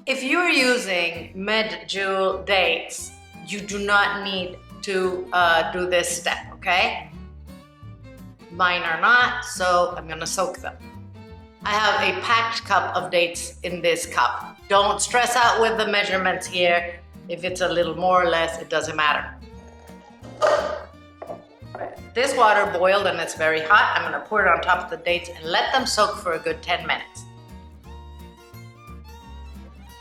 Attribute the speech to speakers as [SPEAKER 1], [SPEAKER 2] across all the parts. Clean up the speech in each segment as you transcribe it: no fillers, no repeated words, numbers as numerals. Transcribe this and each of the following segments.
[SPEAKER 1] If you're using Medjool dates, you do not need to do this step, okay? Mine are not, so I'm gonna soak them. I have a packed cup of dates in this cup. Don't stress out with the measurements here. If it's a little more or less, it doesn't matter. This water boiled and it's very hot. I'm gonna pour it on top of the dates and let them soak for a good 10 minutes.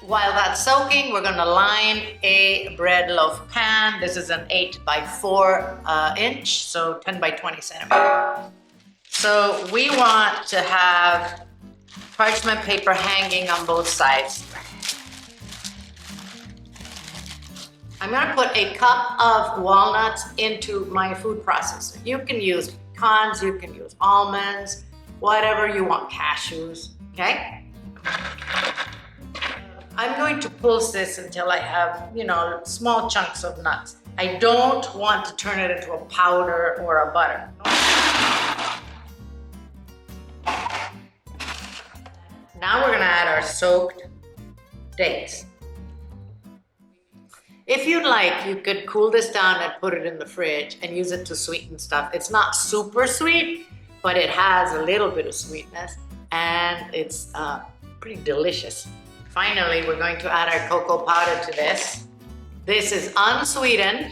[SPEAKER 1] While that's soaking, we're gonna line a bread loaf pan. This is an 8 by 4 inch, so 10 by 20 centimeter. So we want to have parchment paper hanging on both sides. I'm gonna put a cup of walnuts into my food processor. You can use pecans, you can use almonds, whatever you want, cashews, okay? I'm going to pulse this until I have, small chunks of nuts. I don't want to turn it into a powder or a butter. Now we're gonna add our soaked dates. If you'd like, you could cool this down and put it in the fridge and use it to sweeten stuff. It's not super sweet, but it has a little bit of sweetness and it's pretty delicious. Finally, we're going to add our cocoa powder to this. This is unsweetened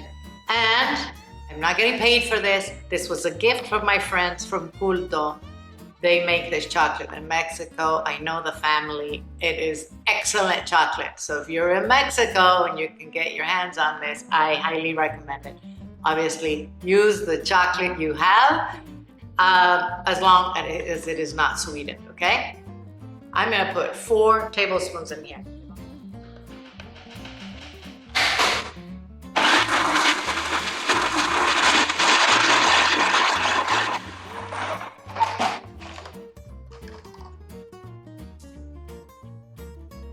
[SPEAKER 1] and I'm not getting paid for this. This was a gift from my friends from Frugal. They make this chocolate in Mexico. I know the family. It is excellent chocolate. So if you're in Mexico and you can get your hands on this, I highly recommend it. Obviously, use the chocolate you have as long as it is not sweetened, okay? I'm gonna put 4 tablespoons in here.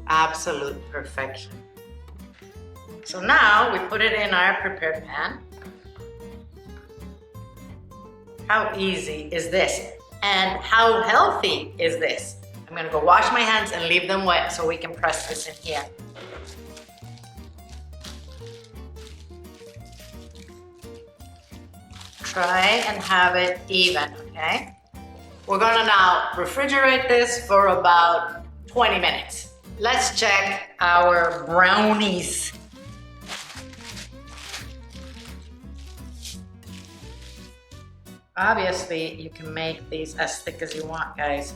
[SPEAKER 1] Absolute perfection. So now we put it in our prepared pan. How easy is this? And how healthy is this? I'm gonna go wash my hands and leave them wet so we can press this in here. Try and have it even, okay? We're gonna now refrigerate this for about 20 minutes. Let's check our brownies. Obviously, you can make these as thick as you want, guys.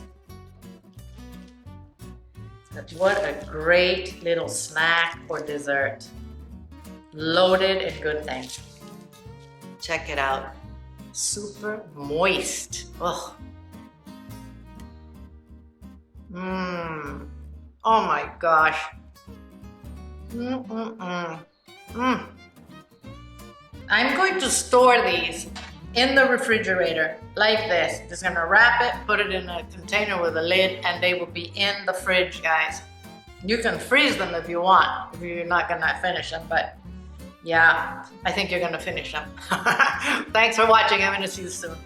[SPEAKER 1] What a great little snack or dessert. Loaded in good things. Check it out. Super moist. Oh. Oh my gosh. I'm going to store these in the refrigerator like this. Just gonna wrap it, put it in a container with a lid, and they will be in the fridge, guys. You can freeze them if you want, if you're not gonna finish them, but yeah, I think you're gonna finish them. Thanks for watching. I'm gonna see you soon.